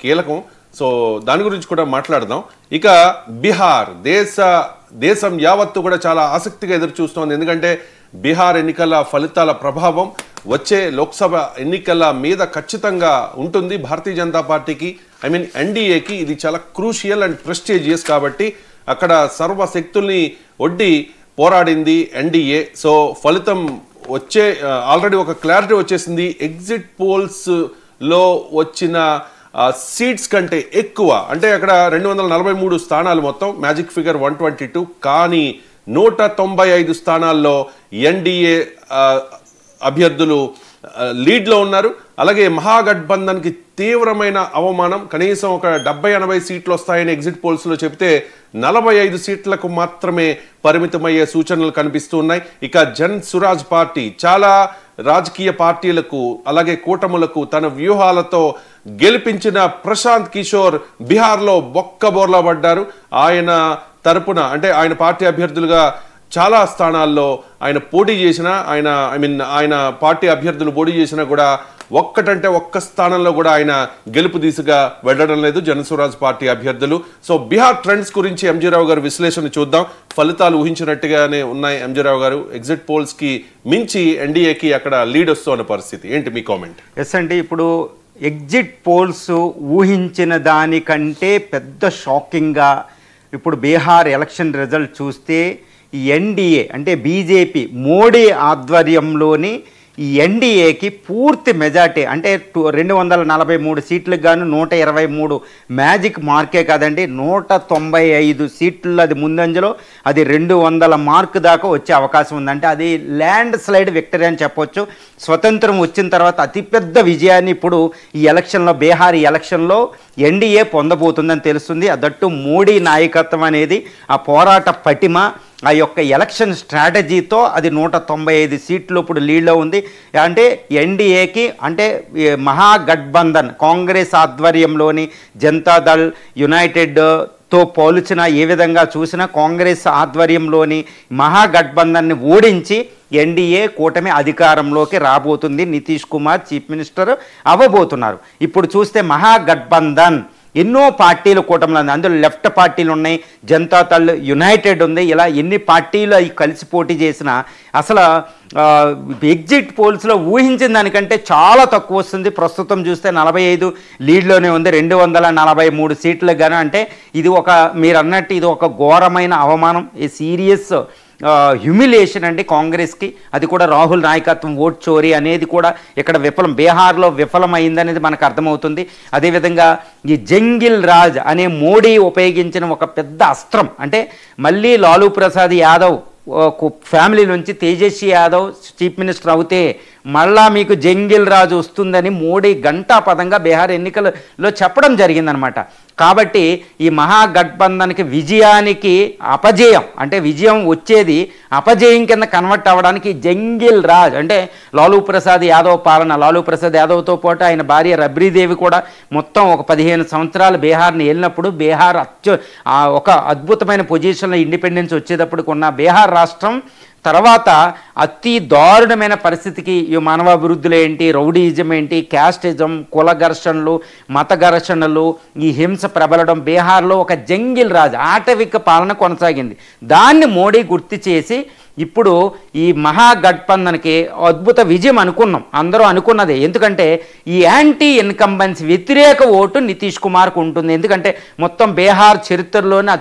కీలకం. సో దాని గురించి కూడా మాట్లాడదాం. ఇక బీహార్ దేశం యావత్తు కూడా చాలా ఆసక్తిగా ఎదురు చూస్తోంది. ఎందుకంటే బీహార్ ఎన్నికల ఫలితాల ప్రభావం వచ్చే లోక్సభ ఎన్నికల మీద ఖచ్చితంగా ఉంటుంది. భారతీయ జనతా పార్టీకి ఎన్డీఏకి ఇది చాలా క్రూషియల్ అండ్ ప్రెస్టీజియస్. కాబట్టి అక్కడ సర్వశక్తుల్ని ఒడ్డి పోరాడింది ఎన్డీఏ. సో ఫలితం ఆల్రెడీ ఒక క్లారిటీ వచ్చేసింది. ఎగ్జిట్ పోల్స్ లో వచ్చిన సీట్స్ కంటే ఎక్కువ, అంటే అక్కడ 243 స్థానాలు మొత్తం, మ్యాజిక్ ఫిగర్ 122. కానీ 195 స్థానాల్లో ఎన్డీఏ అభ్యర్థులు లీడ్లో ఉన్నారు. అలాగే మహాగఠబంధన్కి తీవ్రమైన అవమానం. కనీసం ఒక 70-80 సీట్లు వస్తాయని ఎగ్జిట్ పోల్స్లో చెబితే 45 సీట్లకు మాత్రమే పరిమితమయ్యే సూచనలు కనిపిస్తూ ఉన్నాయి. ఇక జన్ సురాజ్ పార్టీ చాలా రాజకీయ పార్టీలకు అలాగే కూటములకు తన వ్యూహాలతో గెలిపించిన ప్రశాంత్ కిషోర్ బీహార్లో బొక్కబోర్లా పడ్డారు. ఆయన తరపున, అంటే ఆయన పార్టీ అభ్యర్థులుగా చాలా స్థానాల్లో ఆయన పోటీ చేసిన, ఆయన పార్టీ అభ్యర్థులు పోటీ చేసినా కూడా ఒక్క స్థానంలో కూడా ఆయన గెలుపు దిశగా వెళ్ళడం లేదు జనసురాజ్ పార్టీ అభ్యర్థులు. సో బీహార్ ట్రెండ్స్ గురించి ఎంజీరావు గారు విశ్లేషణ చూద్దాం. ఫలితాలు ఊహించినట్టుగానే ఉన్నాయి ఎంజీరావు గారు. ఎగ్జిట్ పోల్స్ కి మించి ఎన్డీఏకి అక్కడ లీడ్ వస్తున్న పరిస్థితి ఏంటి మీ కామెంట్? ఎస్ అండి, ఇప్పుడు ఎగ్జిట్ పోల్స్ ఊహించిన దానికంటే పెద్ద షాకింగ్గా ఇప్పుడు బీహార్ ఎలక్షన్ రిజల్ట్ చూస్తే ఈ ఎన్డీఏ అంటే బీజేపీ మోడీ ఆధ్వర్యంలోని ఈ ఎన్డీఏకి పూర్తి మెజార్టీ, అంటే 243 సీట్లకు గాను 123 మ్యాజిక్ మార్కే కాదండి, 195 సీట్లు అది ముందంజలో, అది 200 మార్క్ దాకా వచ్చే అవకాశం ఉంది. అంటే అది ల్యాండ్ స్లైడ్ విక్టరీ అని చెప్పొచ్చు. స్వతంత్రం వచ్చిన తర్వాత అతిపెద్ద విజయాన్ని ఇప్పుడు ఈ ఎలక్షన్లో, బీహార్ ఎలక్షన్లో ఎన్డీఏ పొందబోతుందని తెలుస్తుంది. అదట్టు మోడీ నాయకత్వం అనేది, ఆ పోరాట పటిమ, ఆ యొక్క ఎలక్షన్ స్ట్రాటజీతో అది 195 సీట్లు ఇప్పుడు లీడ్లో ఉంది. అంటే ఎన్డీఏకి, అంటే మహాగఠబంధన్ కాంగ్రెస్ ఆధ్వర్యంలోని జనతాదళ్ యునైటెడ్తో పోల్చిన ఏ విధంగా చూసినా కాంగ్రెస్ ఆధ్వర్యంలోని మహాగఠబంధన్ని ఓడించి ఎన్డీఏ కూటమి అధికారంలోకి రాబోతుంది. నితీష్ కుమార్ చీఫ్ మినిస్టర్ అవ్వబోతున్నారు. ఇప్పుడు చూస్తే మహాగఠబంధన్ ఎన్నో పార్టీలు కూటమిలో ఉంది. అందులో లెఫ్ట్ పార్టీలు ఉన్నాయి, జనతాదళ్ యునైటెడ్ ఉంది. ఇలా ఎన్ని పార్టీలు అవి కలిసి పోటీ చేసినా అసలు ఎగ్జిట్ పోల్స్లో ఊహించిన దానికంటే చాలా తక్కువ వస్తుంది. ప్రస్తుతం చూస్తే 45 లీడ్లోనే ఉంది 243 సీట్లకు గాను. అంటే ఇది మీరు అన్నట్టు ఇది ఒక ఘోరమైన అవమానం, ఈ సీరియస్ హ్యూమిలియేషన్ అండి కాంగ్రెస్కి. అది కూడా రాహుల్ నాయకత్వం ఓట్ చోరీ అనేది కూడా ఇక్కడ బీహార్లో విఫలమైందనేది మనకు అర్థమవుతుంది. అదేవిధంగా ఈ జంగిల్ రాజ్ అనే మోడీ ఉపయోగించిన ఒక పెద్ద అస్త్రం, అంటే మళ్ళీ లాలూ ప్రసాద్ యాదవ్ ఫ్యామిలీ నుంచి తేజస్వి యాదవ్ చీఫ్ మినిస్టర్ అవుతే మళ్ళా మీకు జంగిల్ రాజు వస్తుందని మోడీ గంటాపదంగా బీహార్ ఎన్నికలలో చెప్పడం జరిగిందనమాట. కాబట్టి ఈ మహాగఠబంధన్కి విజయానికి అపజయం, అంటే విజయం వచ్చేది అపజయం కింద కన్వర్ట్ అవ్వడానికి జంగిల్ రాజ్, అంటే లాలూ ప్రసాద్ యాదవ్ పాలన. లాలూ ప్రసాద్ యాదవ్తో పాటు ఆయన భార్య రబ్రీదేవి కూడా మొత్తం ఒక 15 సంవత్సరాలు బీహార్ని వెళ్ళినప్పుడు బీహార్ ఒక అద్భుతమైన పొజిషన్లో ఇండిపెండెన్స్ వచ్చేటప్పుడు ఉన్న బీహార్ రాష్ట్రం తర్వాత అతి దారుణమైన పరిస్థితికి ఈ మానవాభివృద్ధులు ఏంటి, రౌడీయిజం ఏంటి, క్యాస్టిజం, కుల ఘర్షణలు, మత ఘర్షణలు, ఈ హింస ప్రబలడం, బీహార్లో ఒక జంగిల్ రాజ్ ఆటవిక పాలన కొనసాగింది. దాన్ని మోడీ గుర్తు చేసి ఇప్పుడు ఈ మహాగఠబంధన్కి అద్భుత విజయం అనుకున్నాం, అందరూ అనుకున్నదే. ఎందుకంటే ఈ యాంటీ ఇన్కంబెన్స్ వ్యతిరేక ఓటు నితీష్ కుమార్కు ఉంటుంది. ఎందుకంటే మొత్తం బీహార్ చరిత్రలోనే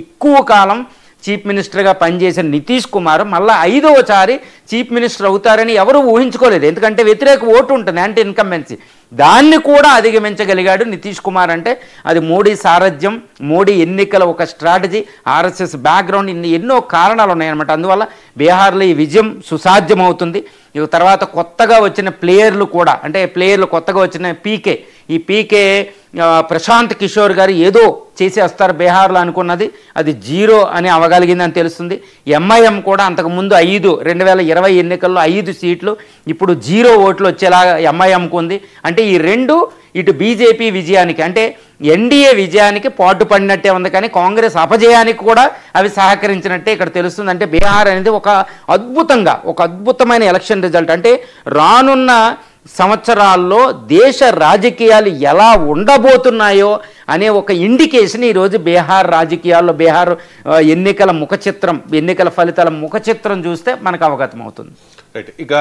ఎక్కువ కాలం చీఫ్ మినిస్టర్గా పనిచేసిన నితీష్ కుమార్ మళ్ళీ 5వసారి చీఫ్ మినిస్టర్ అవుతారని ఎవరు ఊహించుకోలేదు. ఎందుకంటే వ్యతిరేక ఓటు ఉంటుంది, యాంటీ ఇన్కంబెన్సీ. దాన్ని కూడా అధిగమించగలిగాడు నితీష్ కుమార్. అంటే అది మోడీ సారథ్యం, మోడీ ఎన్నికల ఒక స్ట్రాటజీ, ఆర్ఎస్ఎస్ బ్యాక్గ్రౌండ్, ఎన్నో కారణాలు ఉన్నాయన్నమాట. అందువల్ల బీహార్లో ఈ విజయం సుసాధ్యమవుతుంది. తర్వాత కొత్తగా వచ్చిన ప్లేయర్లు కూడా, అంటే కొత్తగా వచ్చిన ఈ పీకే ప్రశాంత్ కిషోర్ గారు ఏదో చేసేస్తారు బీహార్లో అనుకున్నది అది 0 అని అవ్వగలిగిందని తెలుస్తుంది. ఎంఐఎం కూడా అంతకుముందు 2020 ఎన్నికల్లో 5 సీట్లు, ఇప్పుడు 0 ఓట్లు వచ్చేలాగా ఎంఐఎంకు ఉంది. అంటే ఈ రెండు ఇటు బీజేపీ విజయానికి, అంటే ఎన్డీఏ విజయానికి పాటుపడినట్టే ఉంది, కానీ కాంగ్రెస్ అపజయానికి కూడా అవి సహకరించినట్టే ఇక్కడ తెలుస్తుంది. అంటే బీహార్ అనేది ఒక అద్భుతమైన ఎలక్షన్ రిజల్ట్. అంటే రానున్న సంవత్సరాల్లో దేశ రాజకీయాలు ఎలా ఉండబోతున్నాయో అనే ఒక ఇండికేషన్ ఈరోజు బీహార్ రాజకీయాల్లో బీహార్ ఎన్నికల ఫలితాల ముఖ చిత్రం చూస్తే మనకు అవగతం అవుతుంది. రైట్. ఇక